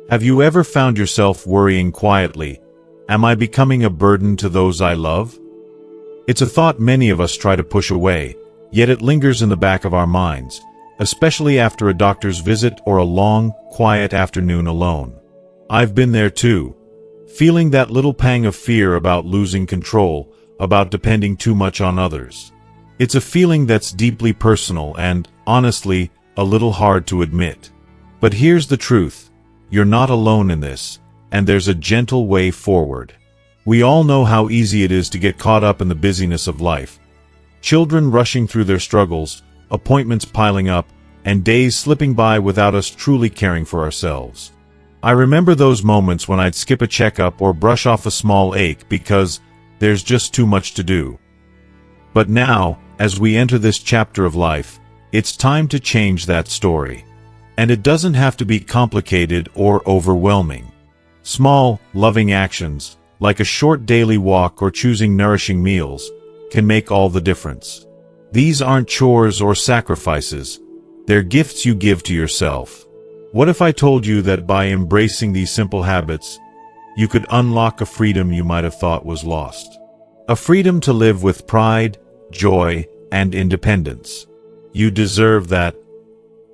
Have you ever found yourself worrying quietly, "Am I becoming a burden to those I love?" It's a thought many of us try to push away, yet it lingers in the back of our minds, especially after a doctor's visit or a long, quiet afternoon alone. I've been there too, feeling that little pang of fear about losing control, about depending too much on others. It's a feeling that's deeply personal and, honestly, a little hard to admit. But here's the truth. You're not alone in this, and there's a gentle way forward. We all know how easy it is to get caught up in the busyness of life. Children rushing through their struggles, appointments piling up, and days slipping by without us truly caring for ourselves. I remember those moments when I'd skip a checkup or brush off a small ache because there's just too much to do. But now, as we enter this chapter of life, it's time to change that story. And it doesn't have to be complicated or overwhelming. Small, loving actions, like a short daily walk or choosing nourishing meals, can make all the difference. These aren't chores or sacrifices. They're gifts you give to yourself. What if I told you that by embracing these simple habits, you could unlock a freedom you might have thought was lost? A freedom to live with pride, joy, and independence. You deserve that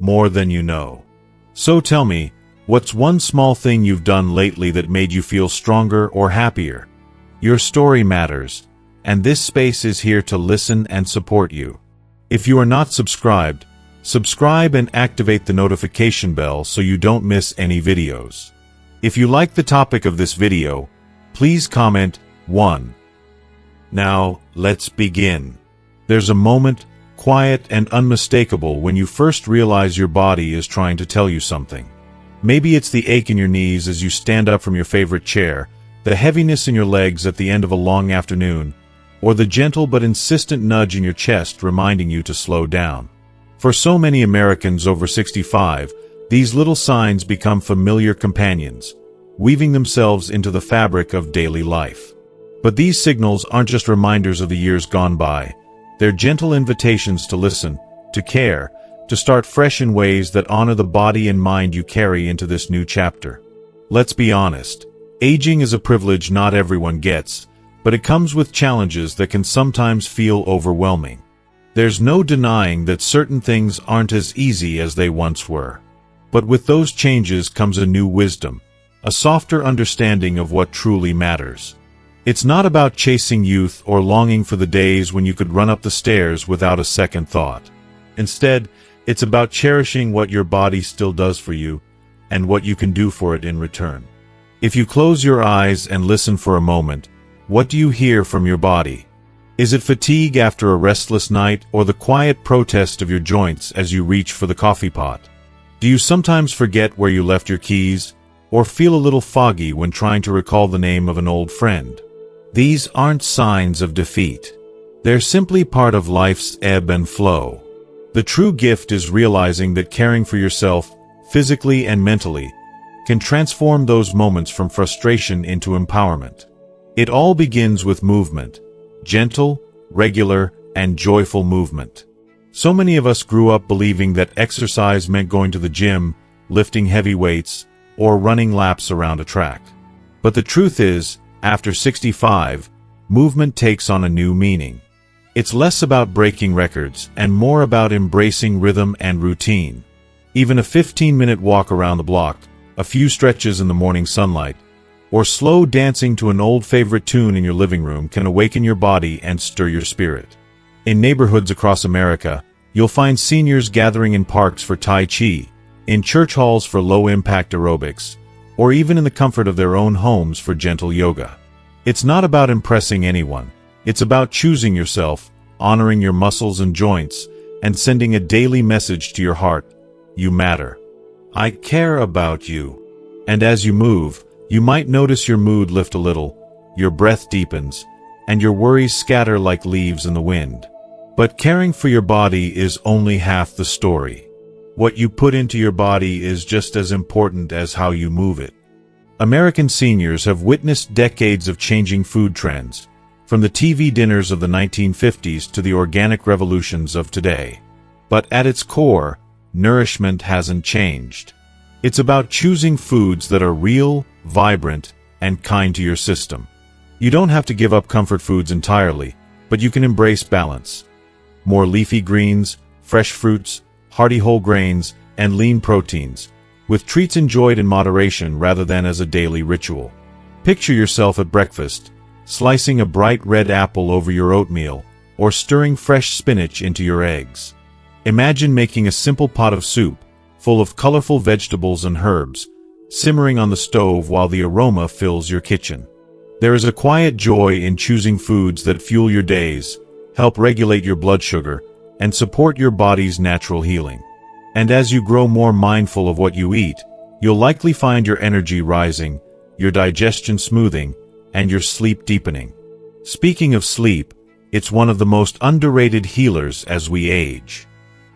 more than you know. So tell me, what's one small thing you've done lately that made you feel stronger or happier? Your story matters, and this space is here to listen and support you. If you are not subscribed, subscribe and activate the notification bell so you don't miss any videos. If you like the topic of this video, please comment 1. Now, let's begin. There's a moment, quiet and unmistakable, when you first realize your body is trying to tell you something. Maybe it's the ache in your knees as you stand up from your favorite chair, the heaviness in your legs at the end of a long afternoon, or the gentle but insistent nudge in your chest reminding you to slow down. For so many Americans over 65, these little signs become familiar companions, weaving themselves into the fabric of daily life. But these signals aren't just reminders of the years gone by. They're gentle invitations to listen, to care, to start fresh in ways that honor the body and mind you carry into this new chapter. Let's be honest. Aging is a privilege not everyone gets, but it comes with challenges that can sometimes feel overwhelming. There's no denying that certain things aren't as easy as they once were. But with those changes comes a new wisdom, a softer understanding of what truly matters. It's not about chasing youth or longing for the days when you could run up the stairs without a second thought. Instead, it's about cherishing what your body still does for you and what you can do for it in return. If you close your eyes and listen for a moment, what do you hear from your body? Is it fatigue after a restless night or the quiet protest of your joints as you reach for the coffee pot? Do you sometimes forget where you left your keys or feel a little foggy when trying to recall the name of an old friend? These aren't signs of defeat. They're simply part of life's ebb and flow. The true gift is realizing that caring for yourself, physically and mentally, can transform those moments from frustration into empowerment. It all begins with movement. Gentle, regular, and joyful movement. So many of us grew up believing that exercise meant going to the gym, lifting heavy weights, or running laps around a track. But the truth is, after 65, movement takes on a new meaning. It's less about breaking records and more about embracing rhythm and routine. Even a 15-minute walk around the block, a few stretches in the morning sunlight, or slow dancing to an old favorite tune in your living room can awaken your body and stir your spirit. In neighborhoods across America, you'll find seniors gathering in parks for Tai Chi, in church halls for low-impact aerobics, or even in the comfort of their own homes for gentle yoga. It's not about impressing anyone. It's about choosing yourself, honoring your muscles and joints, and sending a daily message to your heart. You matter. I care about you. And as you move, you might notice your mood lift a little, your breath deepens, and your worries scatter like leaves in the wind. But caring for your body is only half the story. What you put into your body is just as important as how you move it. American seniors have witnessed decades of changing food trends, from the TV dinners of the 1950s to the organic revolutions of today. But at its core, nourishment hasn't changed. It's about choosing foods that are real, vibrant, and kind to your system. You don't have to give up comfort foods entirely, but you can embrace balance. More leafy greens, fresh fruits, hearty whole grains, and lean proteins, with treats enjoyed in moderation rather than as a daily ritual. Picture yourself at breakfast, slicing a bright red apple over your oatmeal, or stirring fresh spinach into your eggs. Imagine making a simple pot of soup, full of colorful vegetables and herbs, simmering on the stove while the aroma fills your kitchen. There is a quiet joy in choosing foods that fuel your days, help regulate your blood sugar, and support your body's natural healing. And as you grow more mindful of what you eat, you'll likely find your energy rising, your digestion smoothing, and your sleep deepening. Speaking of sleep, it's one of the most underrated healers as we age.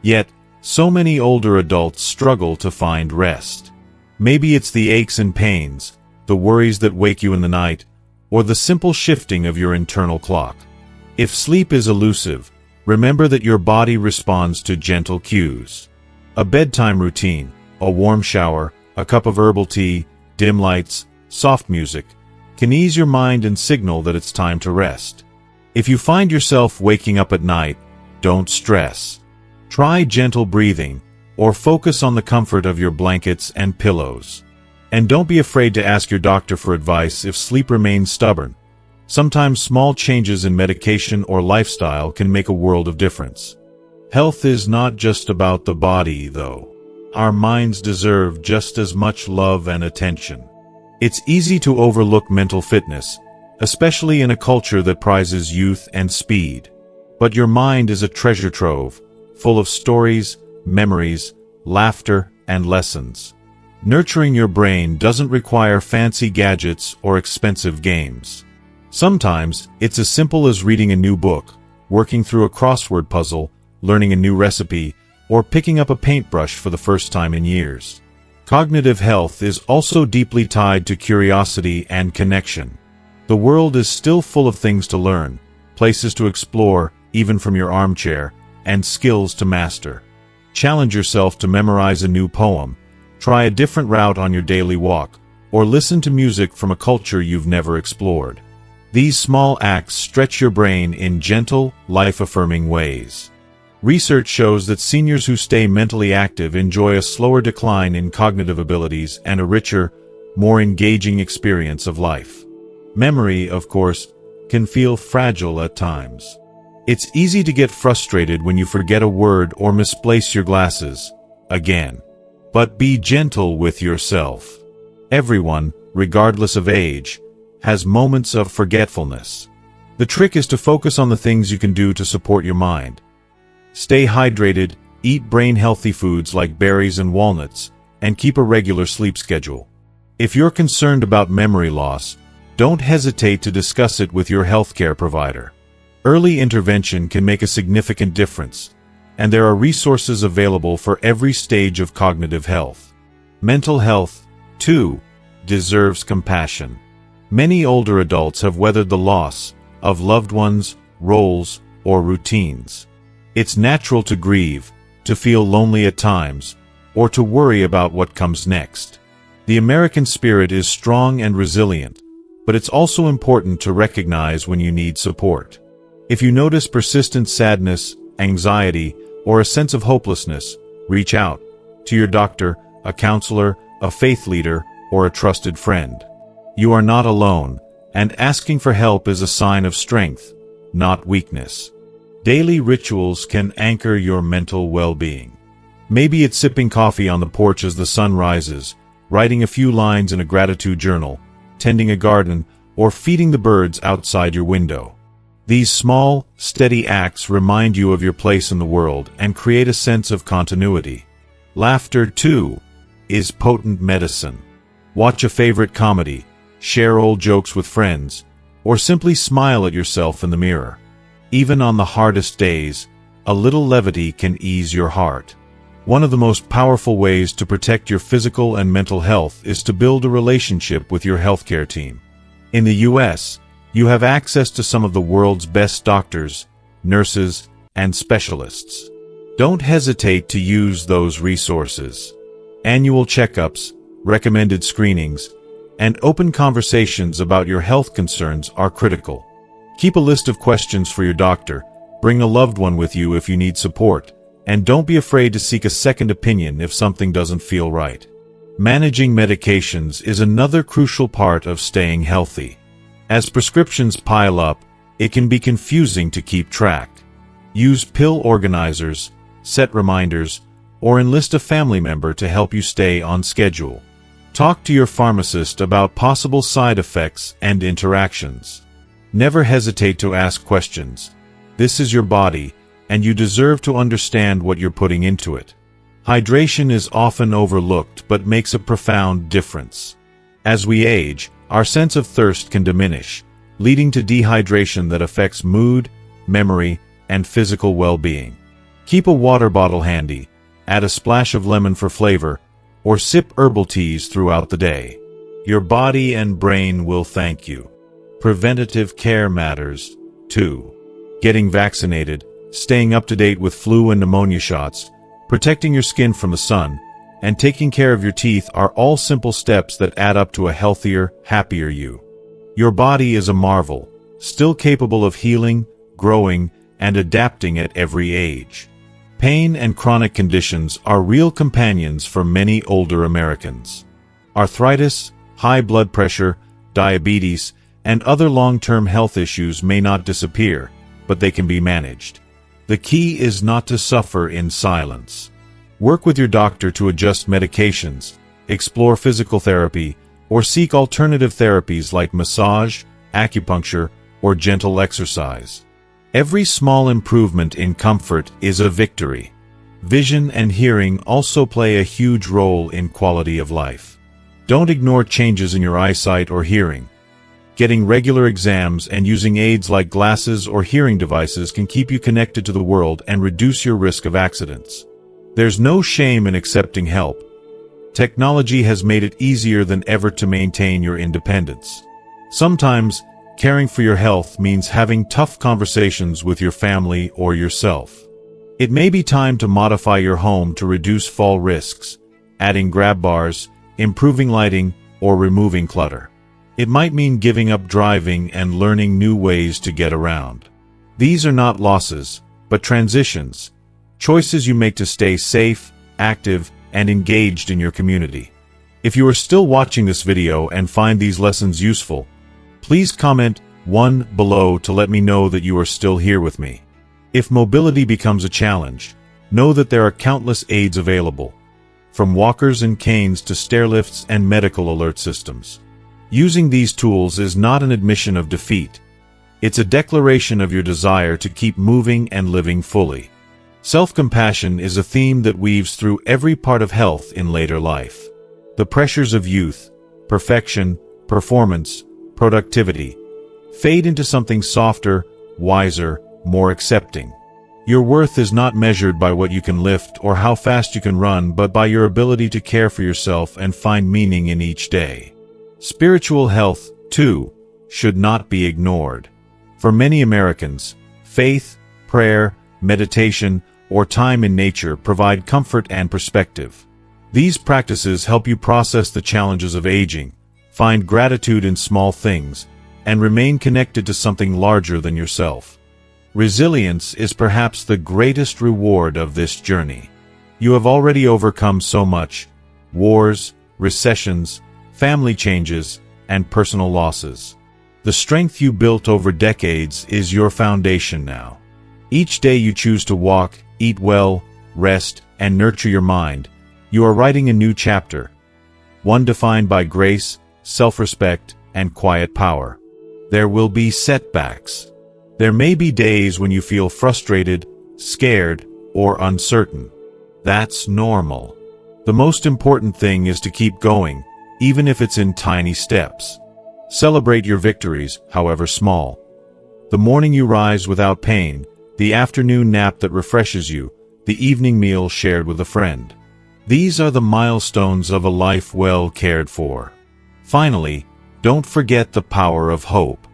Yet, so many older adults struggle to find rest. Maybe it's the aches and pains, the worries that wake you in the night, or the simple shifting of your internal clock. If sleep is elusive, remember that your body responds to gentle cues. A bedtime routine, a warm shower, a cup of herbal tea, dim lights, soft music, can ease your mind and signal that it's time to rest. If you find yourself waking up at night, don't stress. Try gentle breathing, or focus on the comfort of your blankets and pillows. And don't be afraid to ask your doctor for advice if sleep remains stubborn. Sometimes small changes in medication or lifestyle can make a world of difference. Health is not just about the body, though. Our minds deserve just as much love and attention. It's easy to overlook mental fitness, especially in a culture that prizes youth and speed. But your mind is a treasure trove, full of stories, memories, laughter, and lessons. Nurturing your brain doesn't require fancy gadgets or expensive games. Sometimes, it's as simple as reading a new book, working through a crossword puzzle, learning a new recipe, or picking up a paintbrush for the first time in years. Cognitive health is also deeply tied to curiosity and connection. The world is still full of things to learn, places to explore, even from your armchair, and skills to master. Challenge yourself to memorize a new poem, try a different route on your daily walk, or listen to music from a culture you've never explored. These small acts stretch your brain in gentle, life-affirming ways. Research shows that seniors who stay mentally active enjoy a slower decline in cognitive abilities and a richer, more engaging experience of life. Memory, of course, can feel fragile at times. It's easy to get frustrated when you forget a word or misplace your glasses again. But be gentle with yourself. Everyone, regardless of age, has moments of forgetfulness. The trick is to focus on the things you can do to support your mind. Stay hydrated, eat brain-healthy foods like berries and walnuts, and keep a regular sleep schedule. If you're concerned about memory loss, don't hesitate to discuss it with your healthcare provider. Early intervention can make a significant difference, and there are resources available for every stage of cognitive health. Mental health, too, deserves compassion. Many older adults have weathered the loss of loved ones, roles, or routines. It's natural to grieve, to feel lonely at times, or to worry about what comes next. The American spirit is strong and resilient, but it's also important to recognize when you need support. If you notice persistent sadness, anxiety, or a sense of hopelessness, reach out to your doctor, a counselor, a faith leader, or a trusted friend. You are not alone, and asking for help is a sign of strength, not weakness. Daily rituals can anchor your mental well-being. Maybe it's sipping coffee on the porch as the sun rises, writing a few lines in a gratitude journal, tending a garden, or feeding the birds outside your window. These small, steady acts remind you of your place in the world and create a sense of continuity. Laughter, too, is potent medicine. Watch a favorite comedy, share old jokes with friends, or simply smile at yourself in the mirror. Even on the hardest days, a little levity can ease your heart. One of the most powerful ways to protect your physical and mental health is to build a relationship with your healthcare team. In the U.S., you have access to some of the world's best doctors, nurses, and specialists. Don't hesitate to use those resources. Annual checkups, recommended screenings, and open conversations about your health concerns are critical. Keep a list of questions for your doctor, bring a loved one with you if you need support, and don't be afraid to seek a second opinion if something doesn't feel right. Managing medications is another crucial part of staying healthy. As prescriptions pile up, it can be confusing to keep track. Use pill organizers, set reminders, or enlist a family member to help you stay on schedule. Talk to your pharmacist about possible side effects and interactions. Never hesitate to ask questions. This is your body, and you deserve to understand what you're putting into it. Hydration is often overlooked but makes a profound difference. As we age, our sense of thirst can diminish, leading to dehydration that affects mood, memory, and physical well-being. Keep a water bottle handy, add a splash of lemon for flavor, or sip herbal teas throughout the day. Your body and brain will thank you. Preventative care matters, too. Getting vaccinated, staying up to date with flu and pneumonia shots, protecting your skin from the sun, and taking care of your teeth are all simple steps that add up to a healthier, happier you. Your body is a marvel, still capable of healing, growing, and adapting at every age. Pain and chronic conditions are real companions for many older Americans. Arthritis, high blood pressure, diabetes, and other long-term health issues may not disappear, but they can be managed. The key is not to suffer in silence. Work with your doctor to adjust medications, explore physical therapy, or seek alternative therapies like massage, acupuncture, or gentle exercise. Every small improvement in comfort is a victory. Vision and hearing also play a huge role in quality of life. Don't ignore changes in your eyesight or hearing. Getting regular exams and using aids like glasses or hearing devices can keep you connected to the world and reduce your risk of accidents. There's no shame in accepting help. Technology has made it easier than ever to maintain your independence. Sometimes, caring for your health means having tough conversations with your family or yourself. It may be time to modify your home to reduce fall risks, adding grab bars, improving lighting, or removing clutter. It might mean giving up driving and learning new ways to get around. These are not losses, but transitions, choices you make to stay safe, active, and engaged in your community. If you are still watching this video and find these lessons useful, please comment 1 below to let me know that you are still here with me. If mobility becomes a challenge, know that there are countless aids available, from walkers and canes to stairlifts and medical alert systems. Using these tools is not an admission of defeat. It's a declaration of your desire to keep moving and living fully. Self-compassion is a theme that weaves through every part of health in later life. The pressures of youth, perfection, performance, productivity, fade into something softer, wiser, more accepting. Your worth is not measured by what you can lift or how fast you can run, but by your ability to care for yourself and find meaning in each day. Spiritual health, too, should not be ignored. For many Americans, faith, prayer, meditation, or time in nature provide comfort and perspective. These practices help you process the challenges of aging, find gratitude in small things, and remain connected to something larger than yourself. Resilience is perhaps the greatest reward of this journey. You have already overcome so much: wars, recessions, family changes, and personal losses. The strength you built over decades is your foundation now. Each day you choose to walk, eat well, rest, and nurture your mind, you are writing a new chapter, one defined by grace, self-respect, and quiet power. There will be setbacks. There may be days when you feel frustrated, scared, or uncertain. That's normal. The most important thing is to keep going, even if it's in tiny steps. Celebrate your victories, however small. The morning you rise without pain, the afternoon nap that refreshes you, the evening meal shared with a friend. These are the milestones of a life well cared for. Finally, don't forget the power of hope.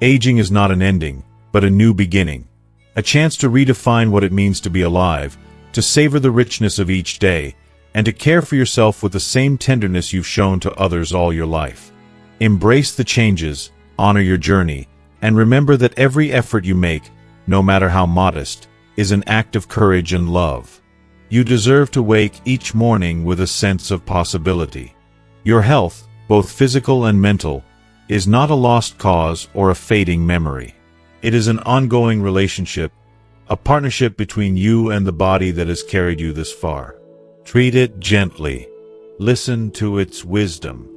Aging is not an ending, but a new beginning. A chance to redefine what it means to be alive, to savor the richness of each day, and to care for yourself with the same tenderness you've shown to others all your life. Embrace the changes, honor your journey, and remember that every effort you make, no matter how modest, is an act of courage and love. You deserve to wake each morning with a sense of possibility. Your health, both physical and mental, is not a lost cause or a fading memory. It is an ongoing relationship, a partnership between you and the body that has carried you this far. Treat it gently. Listen to its wisdom.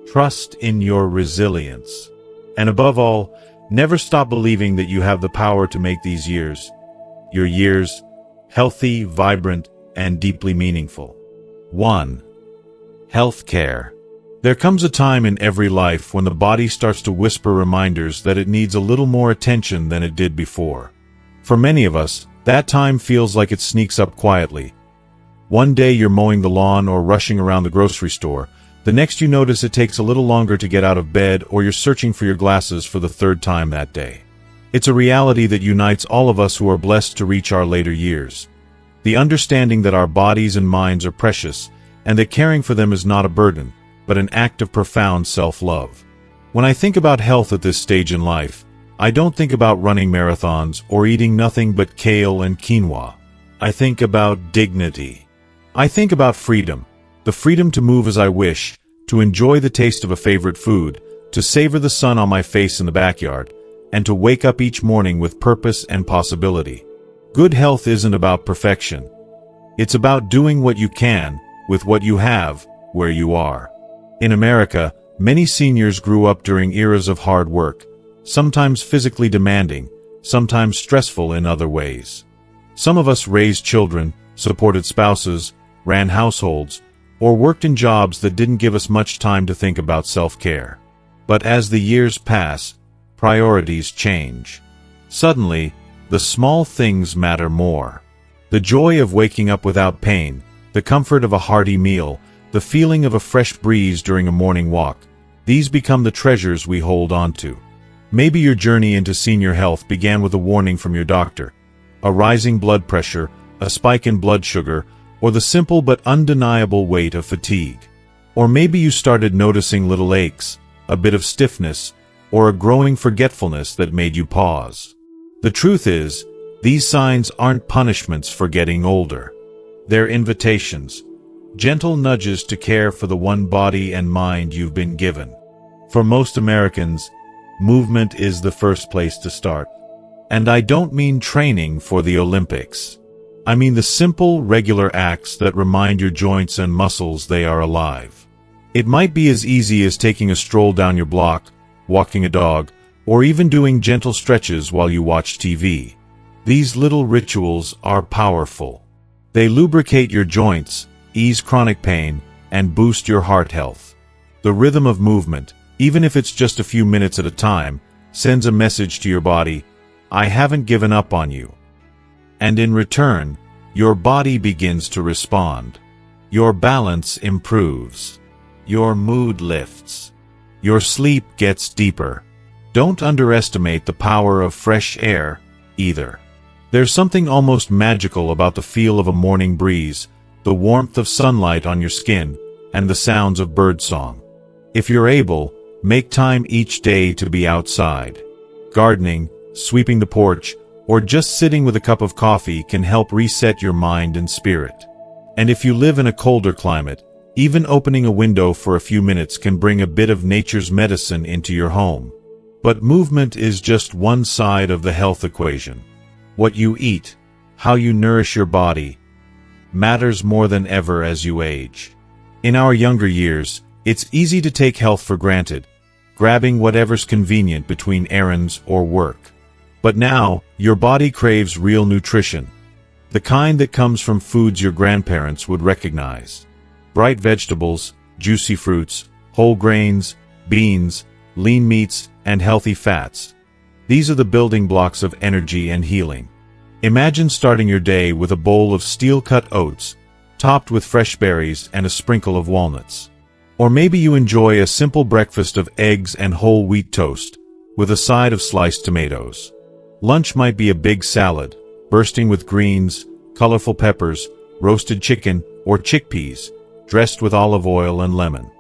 Trust in your resilience. And above all, never stop believing that you have the power to make these years, your years, healthy, vibrant, and deeply meaningful. 1. Health care. There comes a time in every life when the body starts to whisper reminders that it needs a little more attention than it did before. For many of us, that time feels like it sneaks up quietly. One day you're mowing the lawn or rushing around the grocery store. The next you notice it takes a little longer to get out of bed, or you're searching for your glasses for the third time that day. It's a reality that unites all of us who are blessed to reach our later years. The understanding that our bodies and minds are precious, and that caring for them is not a burden, but an act of profound self-love. When I think about health at this stage in life, I don't think about running marathons or eating nothing but kale and quinoa. I think about dignity. I think about freedom. The freedom to move as I wish, to enjoy the taste of a favorite food, to savor the sun on my face in the backyard, and to wake up each morning with purpose and possibility. Good health isn't about perfection. It's about doing what you can, with what you have, where you are. In America, many seniors grew up during eras of hard work, sometimes physically demanding, sometimes stressful in other ways. Some of us raised children, supported spouses, ran households, or worked in jobs that didn't give us much time to think about self-care. But as the years pass, priorities change. Suddenly, the small things matter more. The joy of waking up without pain, the comfort of a hearty meal, the feeling of a fresh breeze during a morning walk, these become the treasures we hold on to. Maybe your journey into senior health began with a warning from your doctor, a rising blood pressure, a spike in blood sugar, or the simple but undeniable weight of fatigue. Or maybe you started noticing little aches, a bit of stiffness, or a growing forgetfulness that made you pause. The truth is, these signs aren't punishments for getting older. They're invitations, gentle nudges to care for the one body and mind you've been given. For most Americans, movement is the first place to start. And I don't mean training for the Olympics. I mean the simple, regular acts that remind your joints and muscles they are alive. It might be as easy as taking a stroll down your block, walking a dog, or even doing gentle stretches while you watch TV. These little rituals are powerful. They lubricate your joints, ease chronic pain, and boost your heart health. The rhythm of movement, even if it's just a few minutes at a time, sends a message to your body, I haven't given up on you. And in return, your body begins to respond. Your balance improves. Your mood lifts. Your sleep gets deeper. Don't underestimate the power of fresh air, either. There's something almost magical about the feel of a morning breeze, the warmth of sunlight on your skin, and the sounds of birdsong. If you're able, make time each day to be outside. Gardening, sweeping the porch, or just sitting with a cup of coffee can help reset your mind and spirit. And if you live in a colder climate, even opening a window for a few minutes can bring a bit of nature's medicine into your home. But movement is just one side of the health equation. What you eat, how you nourish your body, matters more than ever as you age. In our younger years, it's easy to take health for granted, grabbing whatever's convenient between errands or work. But now, your body craves real nutrition, the kind that comes from foods your grandparents would recognize. Bright vegetables, juicy fruits, whole grains, beans, lean meats, and healthy fats. These are the building blocks of energy and healing. Imagine starting your day with a bowl of steel-cut oats, topped with fresh berries and a sprinkle of walnuts. Or maybe you enjoy a simple breakfast of eggs and whole wheat toast, with a side of sliced tomatoes. Lunch might be a big salad, bursting with greens, colorful peppers, roasted chicken, or chickpeas, dressed with olive oil and lemon.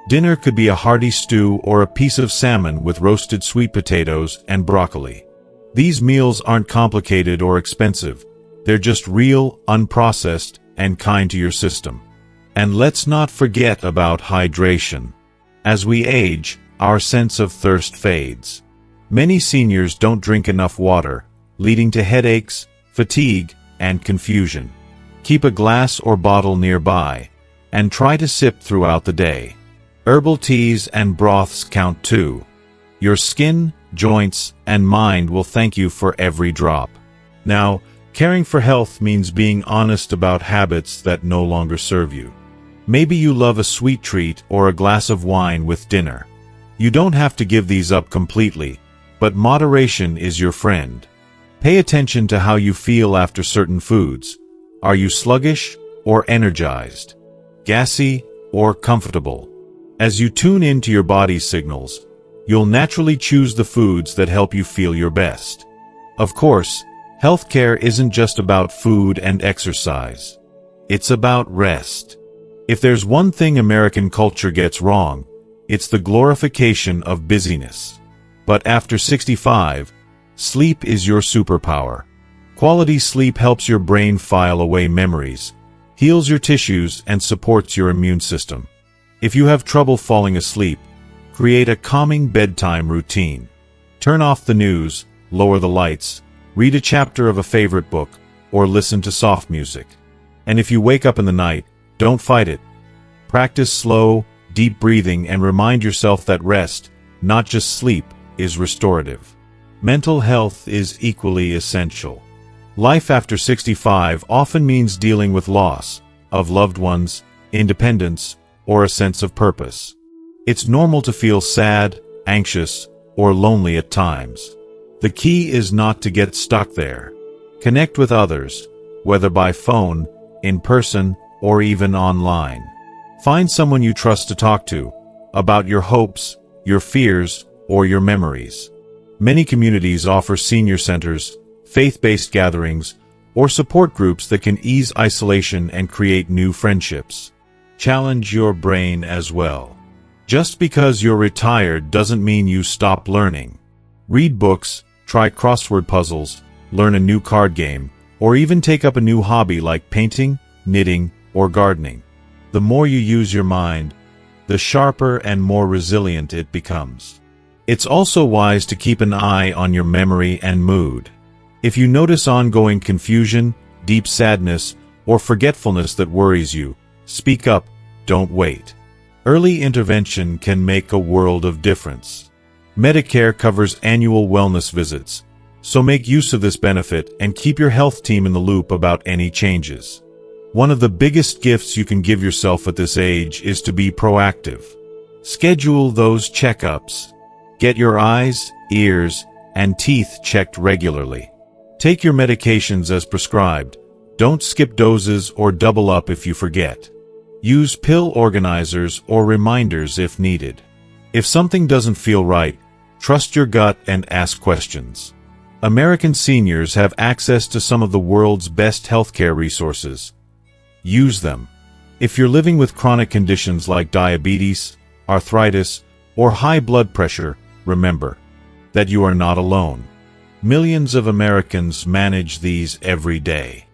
Dinner could be a hearty stew or a piece of salmon with roasted sweet potatoes and broccoli. These meals aren't complicated or expensive. They're just real, unprocessed, and kind to your system. And let's not forget about hydration. As we age, our sense of thirst fades. Many seniors don't drink enough water, leading to headaches, fatigue, and confusion. Keep a glass or bottle nearby, and try to sip throughout the day. Herbal teas and broths count too. Your skin, joints, and mind will thank you for every drop. Now, caring for health means being honest about habits that no longer serve you. Maybe you love a sweet treat or a glass of wine with dinner. You don't have to give these up completely, but moderation is your friend. Pay attention to how you feel after certain foods. Are you sluggish or energized? Gassy or comfortable? As you tune into your body's signals, you'll naturally choose the foods that help you feel your best. Of course, healthcare isn't just about food and exercise. It's about rest. If there's one thing American culture gets wrong, it's the glorification of busyness. But after 65, sleep is your superpower. Quality sleep helps your brain file away memories, heals your tissues, and supports your immune system. If you have trouble falling asleep, create a calming bedtime routine. Turn off the news, lower the lights, read a chapter of a favorite book, or listen to soft music. And if you wake up in the night, don't fight it. Practice slow, deep breathing and remind yourself that rest, not just sleep, is restorative. Mental health is equally essential. Life after 65 often means dealing with loss of loved ones, independence, or a sense of purpose. It's normal to feel sad, anxious, or lonely at times. The key is not to get stuck there. Connect with others, whether by phone, in person, or even online. Find someone you trust to talk to about your hopes, your fears, or your memories. Many communities offer senior centers, faith-based gatherings, or support groups that can ease isolation and create new friendships. Challenge your brain as well. Just because you're retired doesn't mean you stop learning. Read books, try crossword puzzles, learn a new card game, or even take up a new hobby like painting, knitting, or gardening. The more you use your mind, the sharper and more resilient it becomes. It's also wise to keep an eye on your memory and mood. If you notice ongoing confusion, deep sadness, or forgetfulness that worries you, speak up, don't wait. Early intervention can make a world of difference. Medicare covers annual wellness visits, so make use of this benefit and keep your health team in the loop about any changes. One of the biggest gifts you can give yourself at this age is to be proactive. Schedule those checkups. Get your eyes, ears, and teeth checked regularly. Take your medications as prescribed. Don't skip doses or double up if you forget. Use pill organizers or reminders if needed. If something doesn't feel right, trust your gut and ask questions. American seniors have access to some of the world's best healthcare resources. Use them. If you're living with chronic conditions like diabetes, arthritis, or high blood pressure, remember that you are not alone. Millions of Americans manage these every day.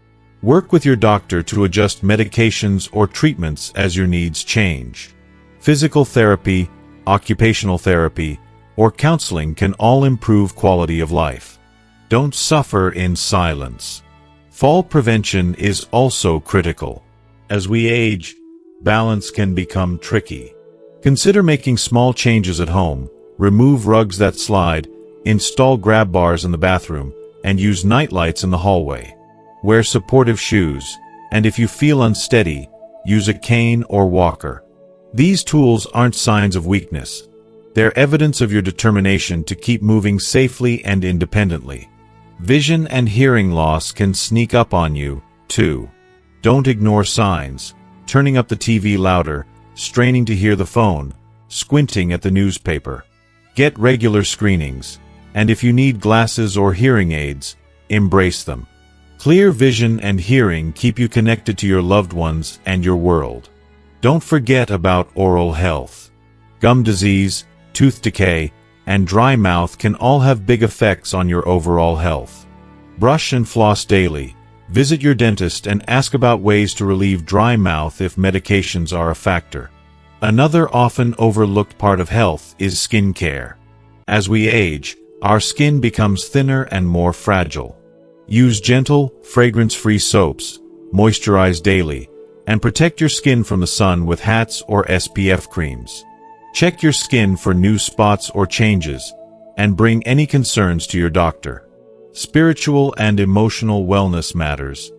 Work with your doctor to adjust medications or treatments as your needs change. Physical therapy, occupational therapy, or counseling can all improve quality of life. Don't suffer in silence. Fall prevention is also critical. As we age, balance can become tricky. Consider making small changes at home. Remove rugs that slide, install grab bars in the bathroom, and use nightlights in the hallway. Wear supportive shoes, and if you feel unsteady, use a cane or walker. These tools aren't signs of weakness. They're evidence of your determination to keep moving safely and independently. Vision and hearing loss can sneak up on you, too. Don't ignore signs, turning up the TV louder, straining to hear the phone, squinting at the newspaper. Get regular screenings, and if you need glasses or hearing aids, embrace them. Clear vision and hearing keep you connected to your loved ones and your world. Don't forget about oral health. Gum disease, tooth decay, and dry mouth can all have big effects on your overall health. Brush and floss daily. Visit your dentist and ask about ways to relieve dry mouth if medications are a factor. Another often overlooked part of health is skin care. As we age, our skin becomes thinner and more fragile. Use gentle, fragrance-free soaps, moisturize daily, and protect your skin from the sun with hats or SPF creams. Check your skin for new spots or changes, and bring any concerns to your doctor. Spiritual and emotional wellness matters,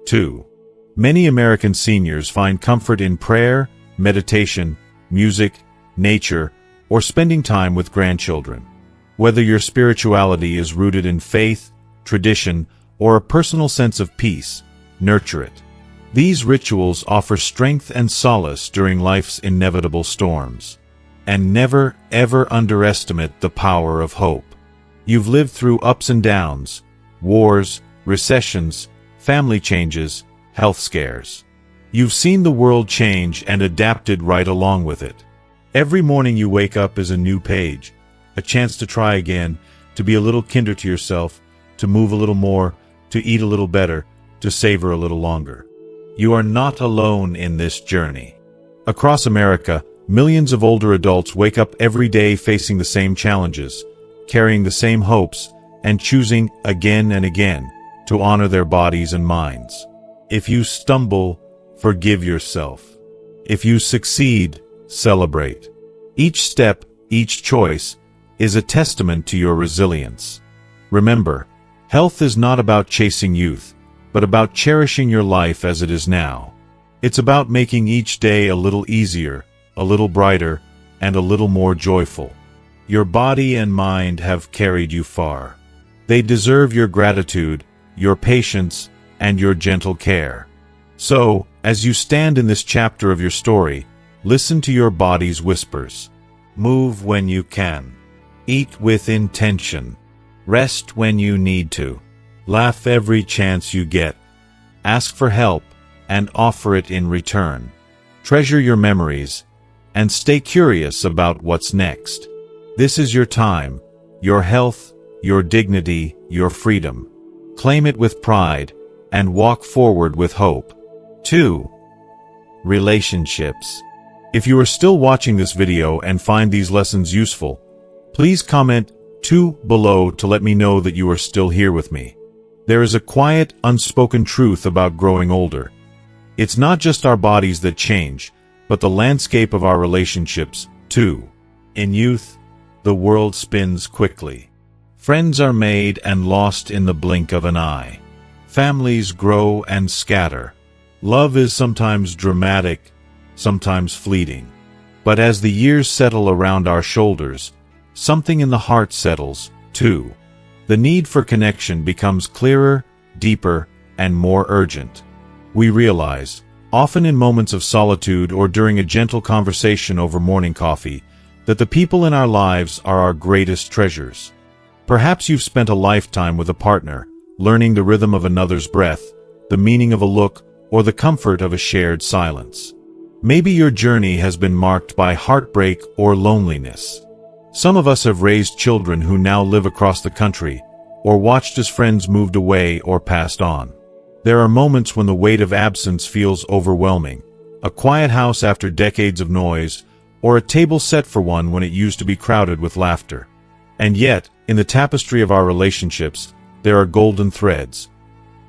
too. Many American seniors find comfort in prayer, meditation, music, nature, or spending time with grandchildren. Whether your spirituality is rooted in faith, tradition, or a personal sense of peace, nurture it. These rituals offer strength and solace during life's inevitable storms. And never, ever underestimate the power of hope. You've lived through ups and downs, wars, recessions, family changes, health scares. You've seen the world change and adapted right along with it. Every morning you wake up is a new page, a chance to try again, to be a little kinder to yourself, to move a little more, to eat a little better, to savor a little longer. You are not alone in this journey. Across America, millions of older adults wake up every day facing the same challenges, carrying the same hopes, and choosing again and again to honor their bodies and minds. If you stumble, forgive yourself. If you succeed, celebrate. Each step, each choice, is a testament to your resilience. Remember, health is not about chasing youth, but about cherishing your life as it is now. It's about making each day a little easier, a little brighter, and a little more joyful. Your body and mind have carried you far. They deserve your gratitude, your patience, and your gentle care. So, as you stand in this chapter of your story, listen to your body's whispers. Move when you can. Eat with intention. Rest when you need to. Laugh every chance you get. Ask for help, and offer it in return. Treasure your memories, and stay curious about what's next. This is your time, your health, your dignity, your freedom. Claim it with pride, and walk forward with hope. 2. Relationships. If you are still watching this video and find these lessons useful, please comment 2 below to let me know that you are still here with me. There is a quiet, unspoken truth about growing older. It's not just our bodies that change, but the landscape of our relationships, too. In youth, the world spins quickly. Friends are made and lost in the blink of an eye. Families grow and scatter. Love is sometimes dramatic, sometimes fleeting. But as the years settle around our shoulders, something in the heart settles, too. The need for connection becomes clearer, deeper, and more urgent. We realize, often in moments of solitude or during a gentle conversation over morning coffee, that the people in our lives are our greatest treasures. Perhaps you've spent a lifetime with a partner, learning the rhythm of another's breath, the meaning of a look, or the comfort of a shared silence. Maybe your journey has been marked by heartbreak or loneliness. Some of us have raised children who now live across the country, or watched as friends moved away or passed on. There are moments when the weight of absence feels overwhelming. A quiet house after decades of noise, or a table set for one when it used to be crowded with laughter. And yet, in the tapestry of our relationships, there are golden threads.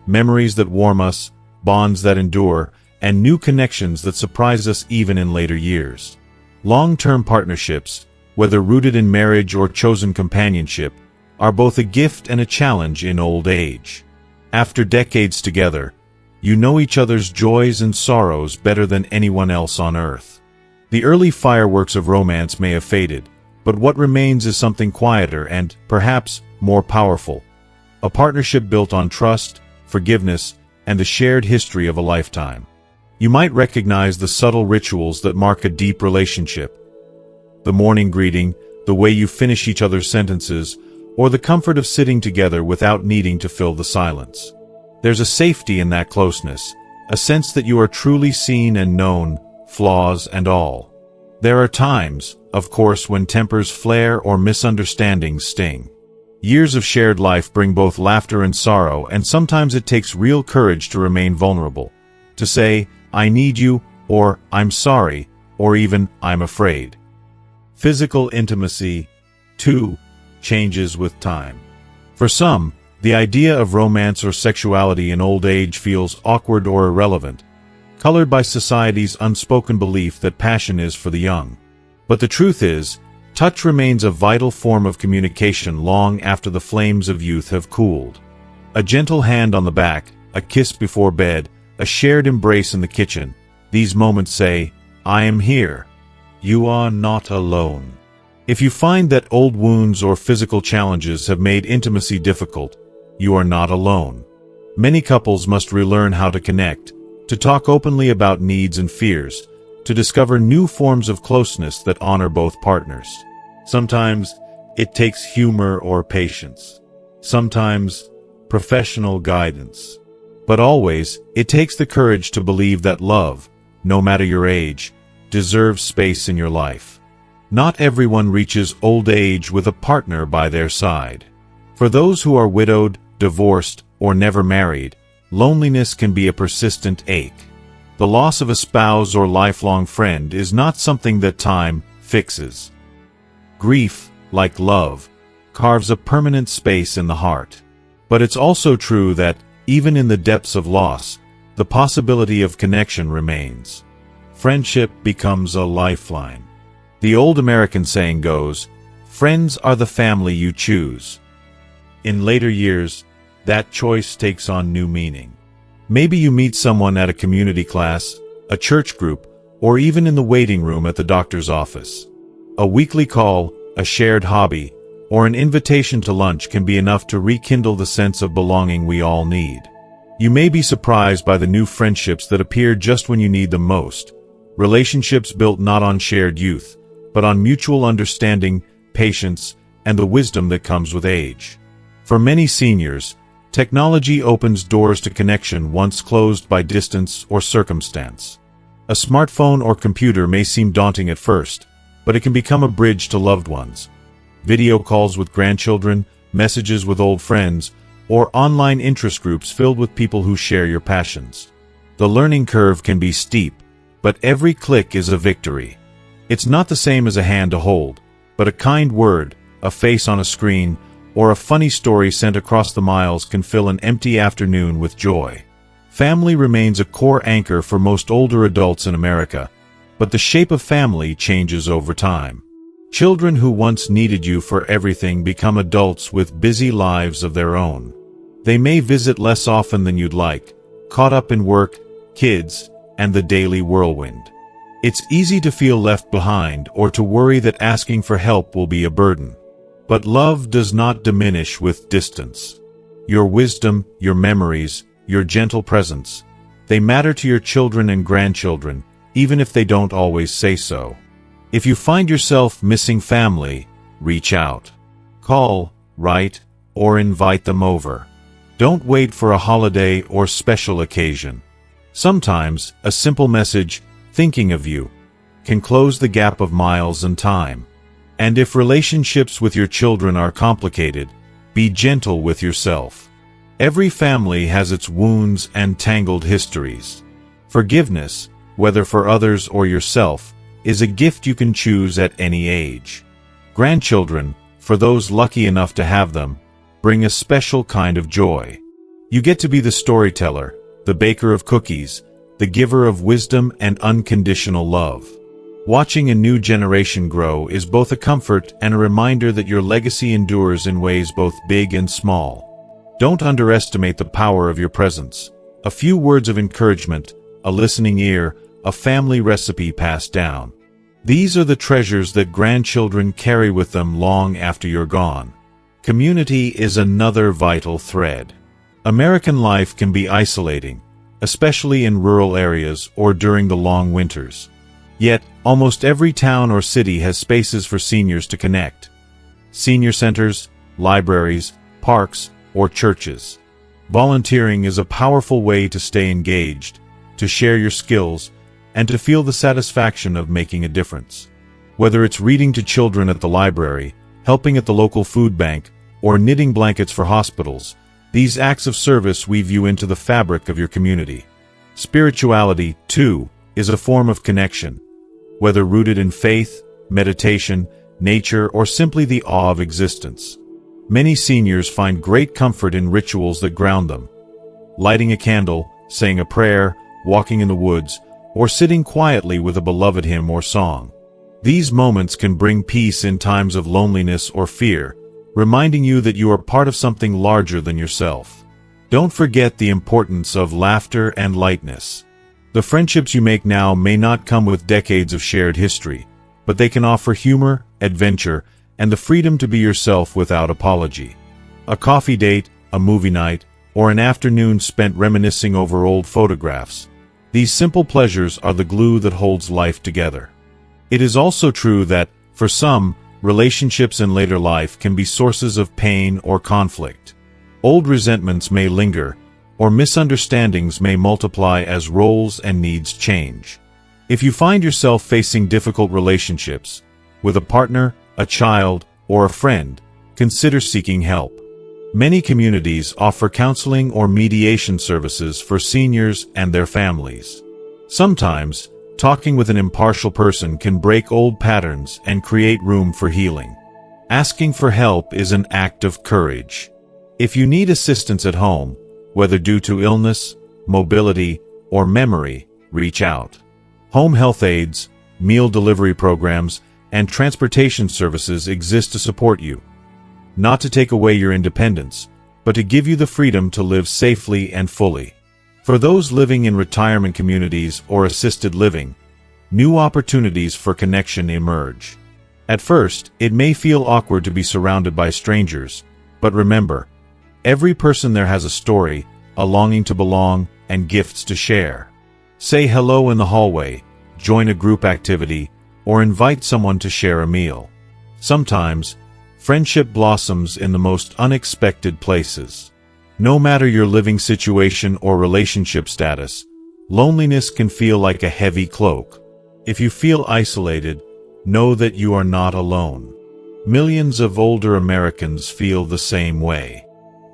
Memories that warm us, bonds that endure, and new connections that surprise us even in later years. Long-term partnerships, whether rooted in marriage or chosen companionship, are both a gift and a challenge in old age. After decades together, you know each other's joys and sorrows better than anyone else on earth. The early fireworks of romance may have faded, but what remains is something quieter and, perhaps, more powerful. A partnership built on trust, forgiveness, and the shared history of a lifetime. You might recognize the subtle rituals that mark a deep relationship. The morning greeting, the way you finish each other's sentences, or the comfort of sitting together without needing to fill the silence. There's a safety in that closeness, a sense that you are truly seen and known, flaws and all. There are times, of course, when tempers flare or misunderstandings sting. Years of shared life bring both laughter and sorrow, and sometimes it takes real courage to remain vulnerable. To say, "I need you," or "I'm sorry," or even "I'm afraid." Physical intimacy, too, changes with time. For some, the idea of romance or sexuality in old age feels awkward or irrelevant, colored by society's unspoken belief that passion is for the young. But the truth is, touch remains a vital form of communication long after the flames of youth have cooled. A gentle hand on the back, a kiss before bed, a shared embrace in the kitchen, these moments say, "I am here. You are not alone." If you find that old wounds or physical challenges have made intimacy difficult, you are not alone. Many couples must relearn how to connect, to talk openly about needs and fears, to discover new forms of closeness that honor both partners. Sometimes it takes humor or patience. Sometimes professional guidance. But always, it takes the courage to believe that love, no matter your age, deserves space in your life. Not everyone reaches old age with a partner by their side. For those who are widowed, divorced, or never married, loneliness can be a persistent ache. The loss of a spouse or lifelong friend is not something that time fixes. Grief, like love, carves a permanent space in the heart. But it's also true that, even in the depths of loss, the possibility of connection remains. Friendship becomes a lifeline. The old American saying goes, "Friends are the family you choose." In later years, that choice takes on new meaning. Maybe you meet someone at a community class, a church group, or even in the waiting room at the doctor's office. A weekly call, a shared hobby, or an invitation to lunch can be enough to rekindle the sense of belonging we all need. You may be surprised by the new friendships that appear just when you need them most. Relationships built not on shared youth, but on mutual understanding, patience, and the wisdom that comes with age. For many seniors, technology opens doors to connection once closed by distance or circumstance. A smartphone or computer may seem daunting at first, but it can become a bridge to loved ones. Video calls with grandchildren, messages with old friends, or online interest groups filled with people who share your passions. The learning curve can be steep, but every click is a victory. It's not the same as a hand to hold, but a kind word, a face on a screen, or a funny story sent across the miles can fill an empty afternoon with joy. Family remains a core anchor for most older adults in America, but the shape of family changes over time. Children who once needed you for everything become adults with busy lives of their own. They may visit less often than you'd like, caught up in work, kids, and the daily whirlwind. It's easy to feel left behind or to worry that asking for help will be a burden. But love does not diminish with distance. Your wisdom, your memories, your gentle presence, they matter to your children and grandchildren, even if they don't always say so. If you find yourself missing family, reach out. Call, write, or invite them over. Don't wait for a holiday or special occasion. Sometimes, a simple message, "Thinking of you," can close the gap of miles and time. And if relationships with your children are complicated, be gentle with yourself. Every family has its wounds and tangled histories. Forgiveness, whether for others or yourself, is a gift you can choose at any age. Grandchildren, for those lucky enough to have them, bring a special kind of joy. You get to be the storyteller, the baker of cookies, the giver of wisdom and unconditional love. Watching a new generation grow is both a comfort and a reminder that your legacy endures in ways both big and small. Don't underestimate the power of your presence. A few words of encouragement, a listening ear, a family recipe passed down. These are the treasures that grandchildren carry with them long after you're gone. Community is another vital thread. American life can be isolating, especially in rural areas or during the long winters. Yet, almost every town or city has spaces for seniors to connect. Senior centers, libraries, parks, or churches. Volunteering is a powerful way to stay engaged, to share your skills, and to feel the satisfaction of making a difference. Whether it's reading to children at the library, helping at the local food bank, or knitting blankets for hospitals, these acts of service weave you into the fabric of your community. Spirituality, too, is a form of connection. Whether rooted in faith, meditation, nature, or simply the awe of existence. Many seniors find great comfort in rituals that ground them. Lighting a candle, saying a prayer, walking in the woods, or sitting quietly with a beloved hymn or song. These moments can bring peace in times of loneliness or fear, reminding you that you are part of something larger than yourself. Don't forget the importance of laughter and lightness. The friendships you make now may not come with decades of shared history, but they can offer humor, adventure, and the freedom to be yourself without apology. A coffee date, a movie night, or an afternoon spent reminiscing over old photographs. These simple pleasures are the glue that holds life together. It is also true that, for some, relationships in later life can be sources of pain or conflict. Old resentments may linger, or misunderstandings may multiply as roles and needs change. If you find yourself facing difficult relationships, with a partner, a child, or a friend, consider seeking help. Many communities offer counseling or mediation services for seniors and their families. Sometimes, talking with an impartial person can break old patterns and create room for healing. Asking for help is an act of courage. If you need assistance at home, whether due to illness, mobility, or memory, reach out. Home health aides, meal delivery programs, and transportation services exist to support you. Not to take away your independence, but to give you the freedom to live safely and fully. For those living in retirement communities or assisted living, new opportunities for connection emerge. At first, it may feel awkward to be surrounded by strangers, but remember, every person there has a story, a longing to belong, and gifts to share. Say hello in the hallway, join a group activity, or invite someone to share a meal. Sometimes, friendship blossoms in the most unexpected places. No matter your living situation or relationship status, loneliness can feel like a heavy cloak. If you feel isolated, know that you are not alone. Millions of older Americans feel the same way.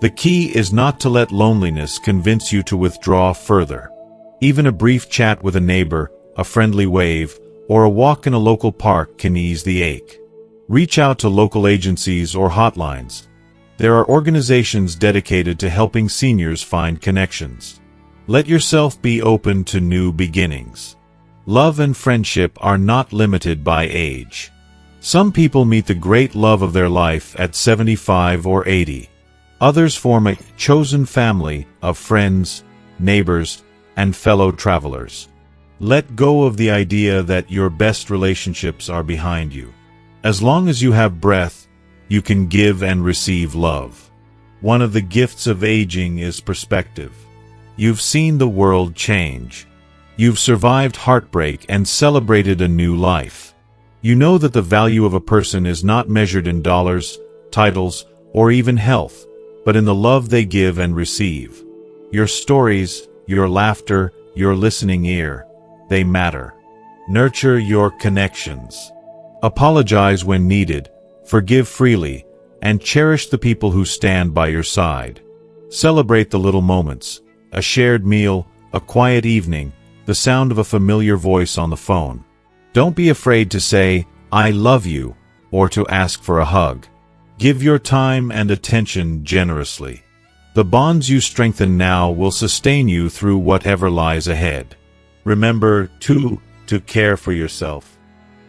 The key is not to let loneliness convince you to withdraw further. Even a brief chat with a neighbor, a friendly wave, or a walk in a local park can ease the ache. Reach out to local agencies or hotlines. There are organizations dedicated to helping seniors find connections. Let yourself be open to new beginnings. Love and friendship are not limited by age. Some people meet the great love of their life at 75 or 80. Others form a chosen family of friends, neighbors, and fellow travelers. Let go of the idea that your best relationships are behind you. As long as you have breath, you can give and receive love. One of the gifts of aging is perspective. You've seen the world change. You've survived heartbreak and celebrated a new life. You know that the value of a person is not measured in dollars, titles, or even health, but in the love they give and receive. Your stories, your laughter, your listening ear, they matter. Nurture your connections. Apologize when needed, forgive freely, and cherish the people who stand by your side. Celebrate the little moments, a shared meal, a quiet evening, the sound of a familiar voice on the phone. Don't be afraid to say, "I love you," or to ask for a hug. Give your time and attention generously. The bonds you strengthen now will sustain you through whatever lies ahead. Remember, too, to care for yourself.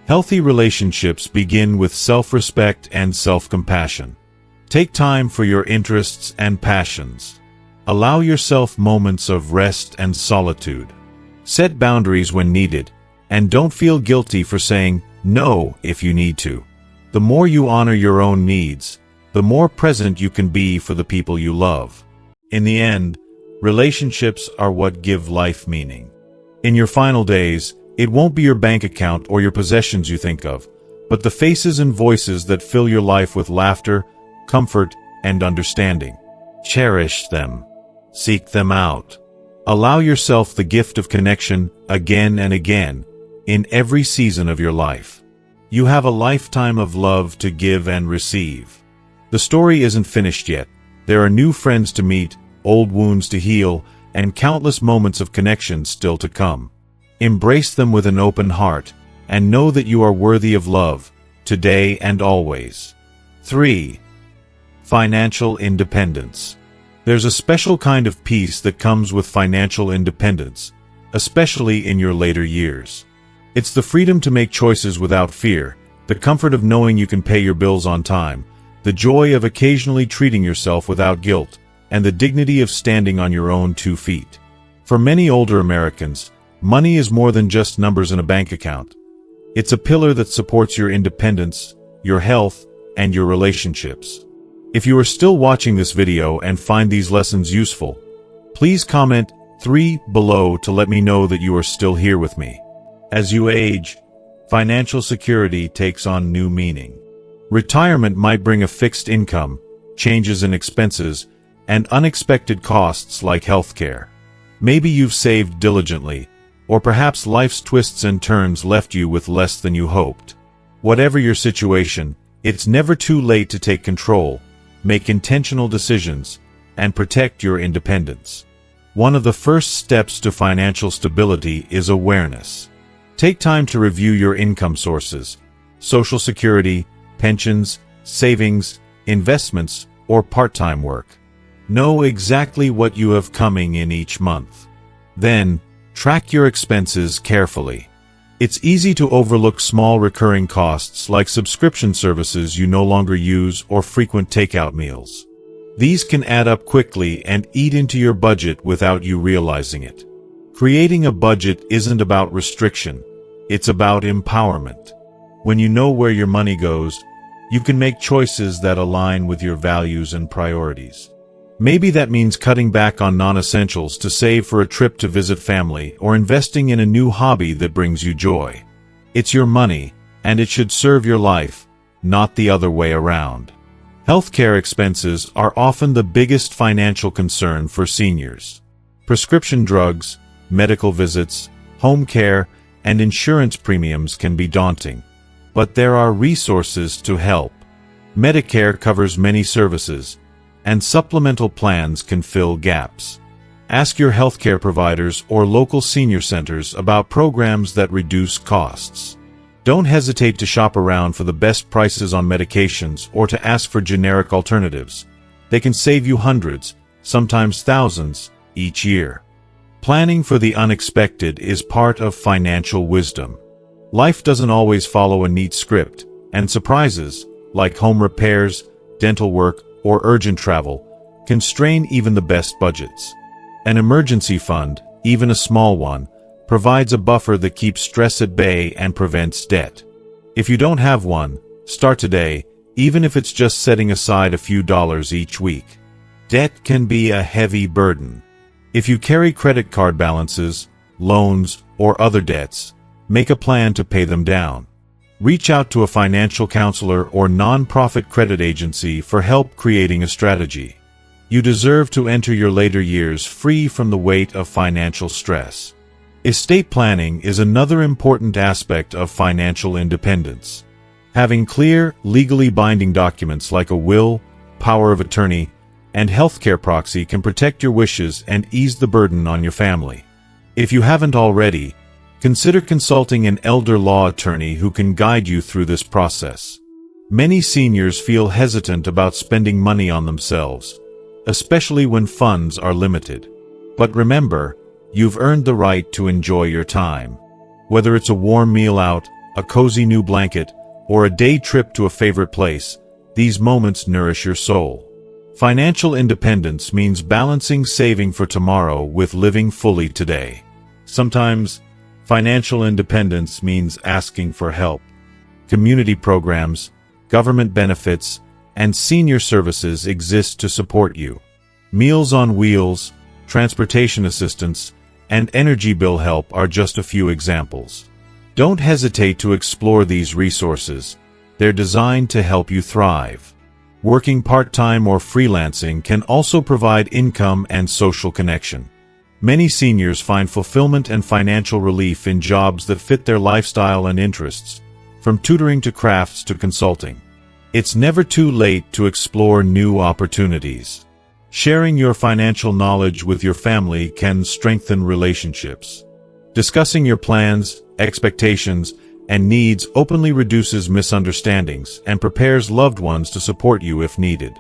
Healthy relationships begin with self-respect and self-compassion. Take time for your interests and passions. Allow yourself moments of rest and solitude. Set boundaries when needed, and don't feel guilty for saying no if you need to. The more you honor your own needs, the more present you can be for the people you love. In the end, relationships are what give life meaning. In your final days, it won't be your bank account or your possessions you think of, but the faces and voices that fill your life with laughter, comfort, and understanding. Cherish them. Seek them out. Allow yourself the gift of connection again and again in every season of your life. You have a lifetime of love to give and receive. The story isn't finished yet. There are new friends to meet, old wounds to heal, and countless moments of connection still to come. Embrace them with an open heart, and know that you are worthy of love, today and always. 3. Financial independence. There's a special kind of peace that comes with financial independence, especially in your later years. It's the freedom to make choices without fear, the comfort of knowing you can pay your bills on time, the joy of occasionally treating yourself without guilt, and the dignity of standing on your own 2 feet. For many older Americans, money is more than just numbers in a bank account. It's a pillar that supports your independence, your health, and your relationships. If you are still watching this video and find these lessons useful, please comment 3 below to let me know that you are still here with me. As you age, financial security takes on new meaning. Retirement might bring a fixed income, changes in expenses, and unexpected costs like healthcare. Maybe you've saved diligently, or perhaps life's twists and turns left you with less than you hoped. Whatever your situation, it's never too late to take control, make intentional decisions, and protect your independence. One of the first steps to financial stability is awareness. Take time to review your income sources, Social Security, pensions, savings, investments, or part-time work. Know exactly what you have coming in each month. Then, track your expenses carefully. It's easy to overlook small recurring costs like subscription services you no longer use or frequent takeout meals. These can add up quickly and eat into your budget without you realizing it. Creating a budget isn't about restriction, it's about empowerment. When you know where your money goes, you can make choices that align with your values and priorities. Maybe that means cutting back on non-essentials to save for a trip to visit family or investing in a new hobby that brings you joy. It's your money, and it should serve your life, not the other way around. Healthcare expenses are often the biggest financial concern for seniors. Prescription drugs, medical visits, home care, and insurance premiums can be daunting. But there are resources to help. Medicare covers many services, and supplemental plans can fill gaps. Ask your healthcare providers or local senior centers about programs that reduce costs. Don't hesitate to shop around for the best prices on medications or to ask for generic alternatives. They can save you hundreds, sometimes thousands, each year. Planning for the unexpected is part of financial wisdom. Life doesn't always follow a neat script, and surprises, like home repairs, dental work, or urgent travel, can strain even the best budgets. An emergency fund, even a small one, provides a buffer that keeps stress at bay and prevents debt. If you don't have one, start today, even if it's just setting aside a few dollars each week. Debt can be a heavy burden. If you carry credit card balances, loans, or other debts, make a plan to pay them down. Reach out to a financial counselor or non-profit credit agency for help creating a strategy. You deserve to enter your later years free from the weight of financial stress. Estate planning is another important aspect of financial independence. Having clear, legally binding documents like a will, power of attorney, and healthcare proxy can protect your wishes and ease the burden on your family. If you haven't already, consider consulting an elder law attorney who can guide you through this process. Many seniors feel hesitant about spending money on themselves, especially when funds are limited. But remember, you've earned the right to enjoy your time. Whether it's a warm meal out, a cozy new blanket, or a day trip to a favorite place, these moments nourish your soul. Financial independence means balancing saving for tomorrow with living fully today. Sometimes, financial independence means asking for help. Community programs, government benefits, and senior services exist to support you. Meals on Wheels, transportation assistance, and energy bill help are just a few examples. Don't hesitate to explore these resources. They're designed to help you thrive. Working part-time or freelancing can also provide income and social connection. Many seniors find fulfillment and financial relief in jobs that fit their lifestyle and interests, from tutoring to crafts to consulting. It's never too late to explore new opportunities. Sharing your financial knowledge with your family can strengthen relationships. Discussing your plans, expectations, and needs openly reduces misunderstandings and prepares loved ones to support you if needed.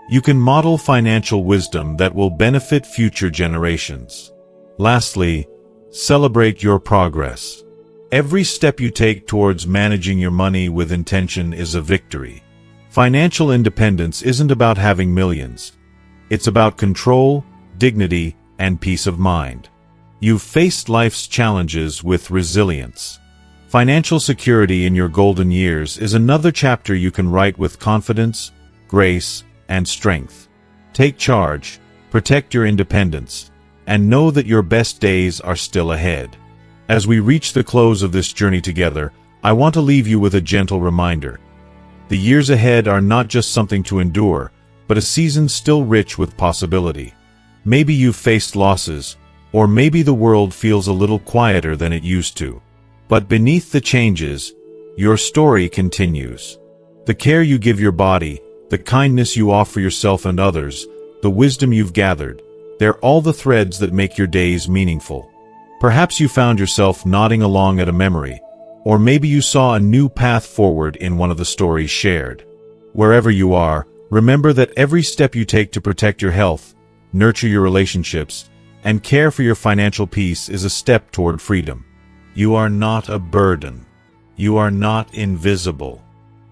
You can model financial wisdom that will benefit future generations. Lastly, celebrate your progress. Every step you take towards managing your money with intention is a victory. Financial independence isn't about having millions. It's about control, dignity, and peace of mind. You've faced life's challenges with resilience. Financial security in your golden years is another chapter you can write with confidence, grace, and strength. Take charge, protect your independence, and know that your best days are still ahead. As we reach the close of this journey together, I want to leave you with a gentle reminder. The years ahead are not just something to endure, but a season still rich with possibility. Maybe you've faced losses, or maybe the world feels a little quieter than it used to. But beneath the changes, your story continues. The care you give your body, the kindness you offer yourself and others, the wisdom you've gathered, they're all the threads that make your days meaningful. Perhaps you found yourself nodding along at a memory, or maybe you saw a new path forward in one of the stories shared. Wherever you are, remember that every step you take to protect your health, nurture your relationships, and care for your financial peace is a step toward freedom. You are not a burden. You are not invisible.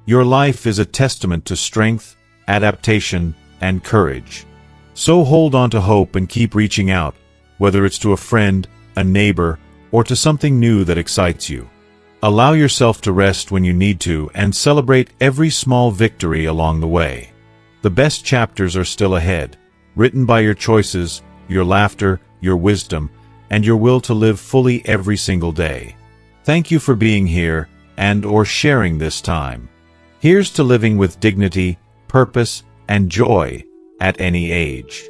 Your life is a testament to strength, adaptation, and courage. So hold on to hope and keep reaching out, whether it's to a friend, a neighbor, or to something new that excites you. Allow yourself to rest when you need to and celebrate every small victory along the way. The best chapters are still ahead, written by your choices, your laughter, your wisdom, and your will to live fully every single day. Thank you for being here and/or sharing this time. Here's to living with dignity, purpose, and joy at any age.